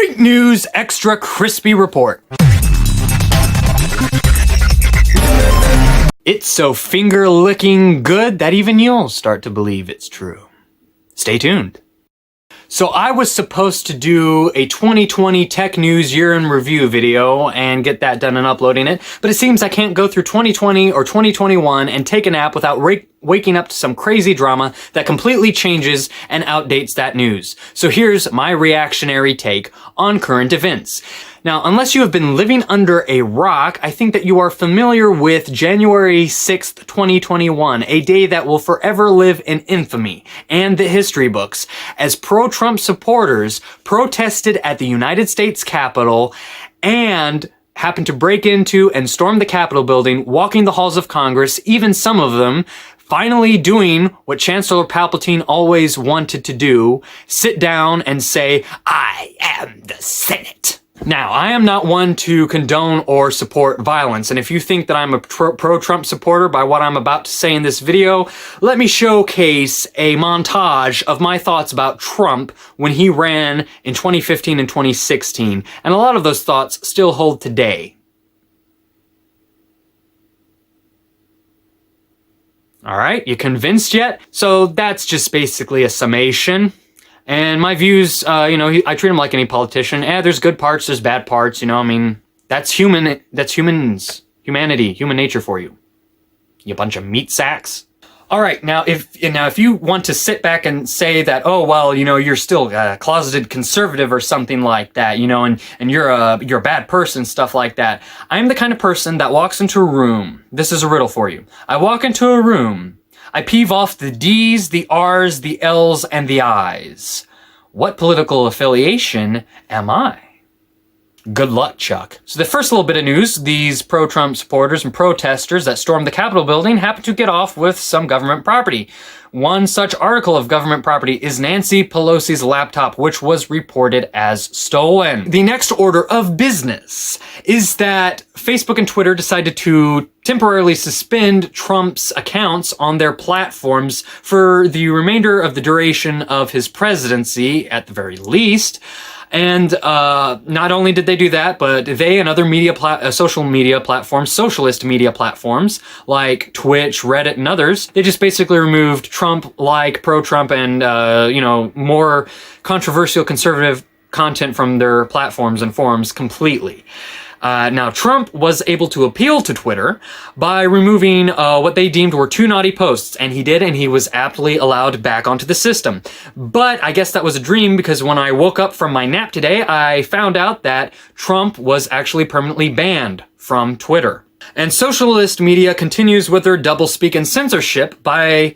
Fake News Extra Crispy Report. It's so finger-licking good that even you'll start to believe it's true. Stay tuned. So I was supposed to do a 2020 tech news year in review video and get that done and uploading it, but it seems I can't go through 2020 or 2021 and take a nap without waking up to some crazy drama that completely changes and outdates that news. So here's my reactionary take on current events. Now, unless you have been living under a rock, I think that you are familiar with January 6th, 2021, a day that will forever live in infamy and the history books, as pro-Trump supporters protested at the United States Capitol and happened to break into and storm the Capitol building, walking the halls of Congress, even some of them finally doing what Chancellor Palpatine always wanted to do, sit down and say, "I am the Senate." Now, I am not one to condone or support violence, and if you think that I'm a pro-Trump supporter by what I'm about to say in this video, let me showcase a montage of my thoughts about Trump when he ran in 2015 and 2016, and a lot of those thoughts still hold today. All right, you convinced yet? So that's just basically a summation. And my views, I treat him like any politician. There's good parts, there's bad parts, that's humanity, human nature for you. You bunch of meat sacks. All right, now if you want to sit back and say that, oh, well, you're still a closeted conservative or something like that, and you're a bad person, stuff like that. I'm the kind of person that walks into a room. This is a riddle for you. I walk into a room. I peeve off the D's, the R's, the L's, and the I's. What political affiliation am I? Good luck, Chuck. So the first little bit of news, these pro-Trump supporters and protesters that stormed the Capitol building happened to get off with some government property. One such article of government property is Nancy Pelosi's laptop, which was reported as stolen. The next order of business is that Facebook and Twitter decided to temporarily suspend Trump's accounts on their platforms for the remainder of the duration of his presidency, at the very least. And not only did they do that, but they and other social media platforms, socialist media platforms like Twitch, Reddit, and others, they just basically removed Trump-like, pro-Trump, and more controversial conservative content from their platforms and forums completely. Now, Trump was able to appeal to Twitter by removing what they deemed were too naughty posts, and he did, and he was aptly allowed back onto the system. But I guess that was a dream, because when I woke up from my nap today, I found out that Trump was actually permanently banned from Twitter. And socialist media continues with their doublespeak and censorship by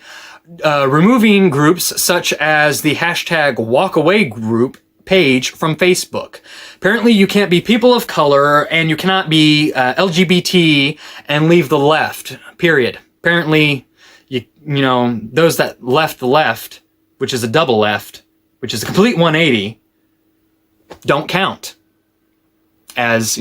removing groups such as the hashtag walkaway group page from Facebook. Apparently you can't be people of color and you cannot be LGBT and leave the left, period. Apparently, those that left the left, which is a double left, which is a complete 180, don't count as,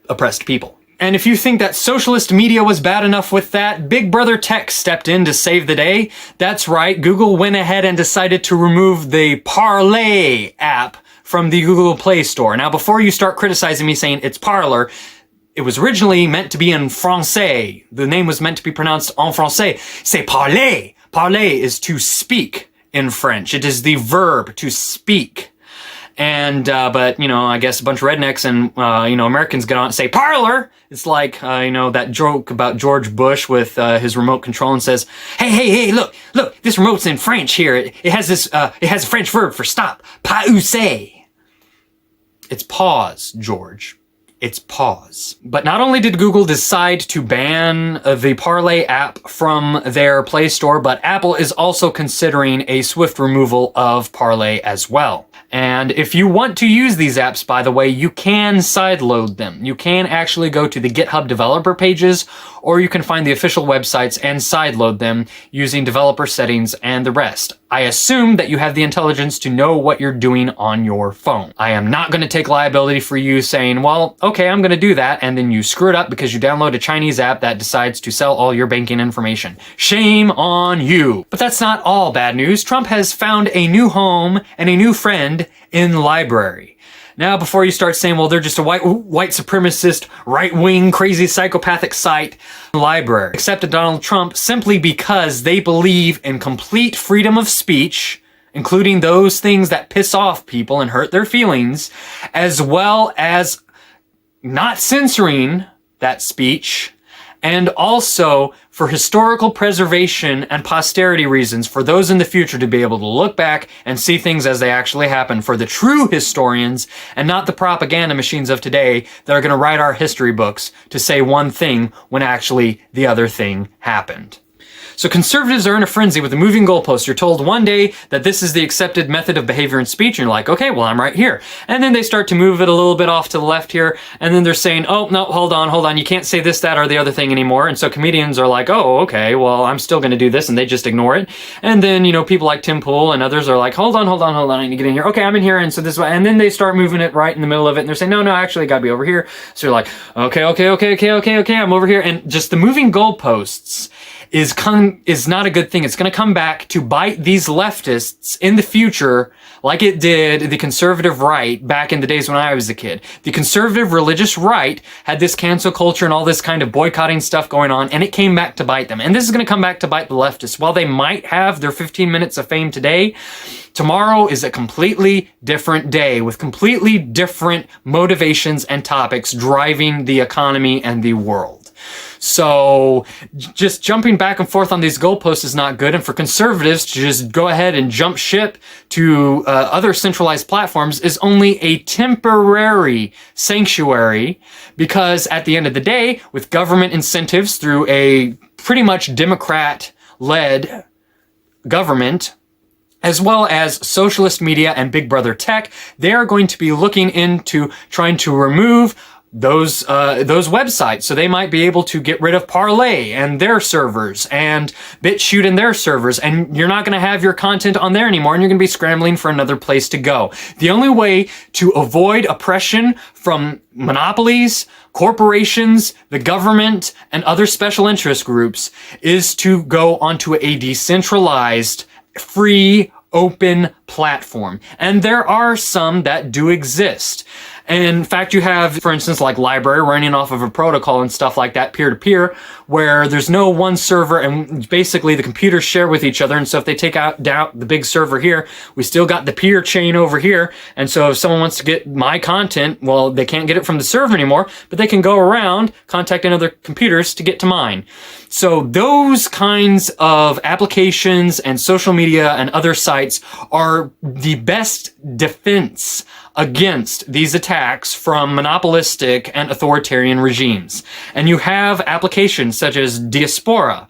oppressed people. And if you think that socialist media was bad enough with that, Big Brother Tech stepped in to save the day. That's right, Google went ahead and decided to remove the Parler app from the Google Play Store. Now, before you start criticizing me saying it's Parler, it was originally meant to be in Francais. The name was meant to be pronounced en français. C'est parler. Parler is to speak in French. It is the verb to speak. And, but, I guess a bunch of rednecks and, Americans get on and say, parlor! It's like, that joke about George Bush with, his remote control and says, hey, look, this remote's in French here. It has it has a French verb for stop. Pauser. It's pause, George. It's pause. But not only did Google decide to ban the Parler app from their Play Store, but Apple is also considering a swift removal of Parler as well. And if you want to use these apps, by the way, you can sideload them. You can actually go to the GitHub developer pages, or you can find the official websites and sideload them using developer settings and the rest. I assume that you have the intelligence to know what you're doing on your phone. I am not going to take liability for you saying, well, okay, I'm going to do that. And then you screw it up because you download a Chinese app that decides to sell all your banking information. Shame on you. But that's not all bad news. Trump has found a new home and a new friend in Libre. Now, before you start saying, well, they're just a white supremacist, right-wing, crazy psychopathic site, Libre accepted Donald Trump simply because they believe in complete freedom of speech, including those things that piss off people and hurt their feelings, as well as not censoring that speech, and also for historical preservation and posterity reasons, for those in the future to be able to look back and see things as they actually happen, for the true historians and not the propaganda machines of today that are going to write our history books to say one thing when actually the other thing happened. So conservatives are in a frenzy with the moving goalposts. You're told one day that this is the accepted method of behavior and speech, and you're like, okay, well, I'm right here. And then they start to move it a little bit off to the left here, and then they're saying, oh, no, hold on, you can't say this, that, or the other thing anymore. And so comedians are like, oh, okay, well, I'm still going to do this, and they just ignore it. And then, you know, people like Tim Pool and others are like, hold on, I need to get in here. Okay, I'm in here, and so this way. And then they start moving it right in the middle of it, and they're saying, no, actually, I got to be over here. So you're like, okay, I'm over here. And just the moving goalposts is not a good thing. It's going to come back to bite these leftists in the future like it did the conservative right back in the days when I was a kid. The conservative religious right had this cancel culture and all this kind of boycotting stuff going on, and it came back to bite them. And this is going to come back to bite the leftists. While they might have their 15 minutes of fame today, tomorrow is a completely different day with completely different motivations and topics driving the economy and the world. So just jumping back and forth on these goalposts is not good. And for conservatives to just go ahead and jump ship to other centralized platforms is only a temporary sanctuary, because at the end of the day, with government incentives through a pretty much Democrat-led government, as well as socialist media and Big Brother tech, they are going to be looking into trying to remove those websites. So they might be able to get rid of Parlay and their servers and BitChute and their servers, and you're not going to have your content on there anymore, and you're going to be scrambling for another place to go. The only way to avoid oppression from monopolies, corporations, the government, and other special interest groups is to go onto a decentralized, free, open platform. And there are some that do exist. And in fact, you have, for instance, like Libre running off of a protocol and stuff like that, peer-to-peer, where there's no one server and basically the computers share with each other. And so if they take out the big server here, we still got the peer chain over here. And so if someone wants to get my content, well, they can't get it from the server anymore, but they can go around contacting other computers to get to mine. So those kinds of applications and social media and other sites are the best defense against these attacks from monopolistic and authoritarian regimes. And you have applications such as Diaspora,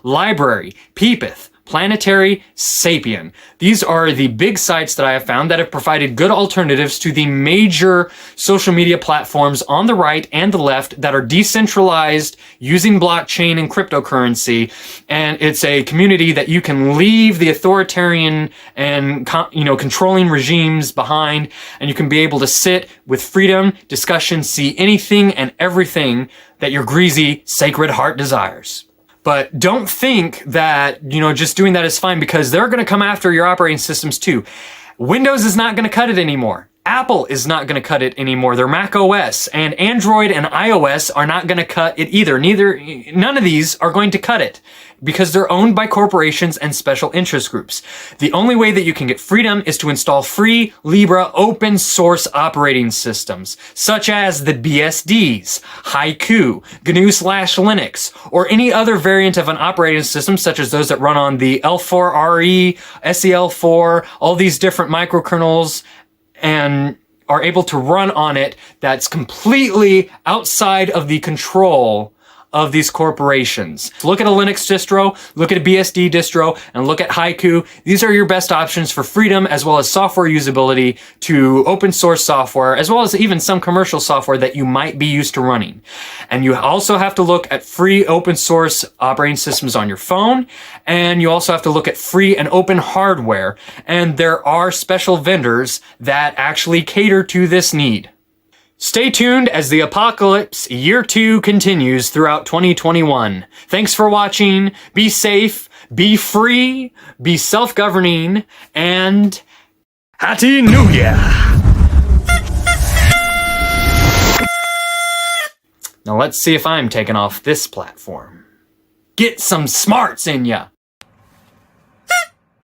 Library, Peepeth, Planetary, Sapien. These are the big sites that I have found that have provided good alternatives to the major social media platforms on the right and the left that are decentralized using blockchain and cryptocurrency. And it's a community that you can leave the authoritarian and controlling regimes behind, and you can be able to sit with freedom, discussion, see anything and everything that your greasy, sacred heart desires. But don't think that, just doing that is fine, because they're going to come after your operating systems too. Windows is not going to cut it anymore. Apple is not going to cut it anymore. Their Mac OS and Android and iOS are not going to cut it either. None of these are going to cut it, because they're owned by corporations and special interest groups. The only way that you can get freedom is to install free, Libre, open source operating systems, such as the BSDs, Haiku, GNU/Linux, or any other variant of an operating system, such as those that run on the L4RE, SEL4, all these different microkernels, and are able to run on it, that's completely outside of the control of these corporations. Look at a Linux distro, look at a BSD distro, and look at Haiku. These are your best options for freedom, as well as software usability to open source software, as well as even some commercial software that you might be used to running. And you also have to look at free open source operating systems on your phone, and you also have to look at free and open hardware. And there are special vendors that actually cater to this need. Stay tuned as the apocalypse year 2 continues throughout 2021. Thanks for watching. Be safe, be free, be self-governing, and Happy New Year! Now let's see if I'm taking off this platform. Get some smarts in ya!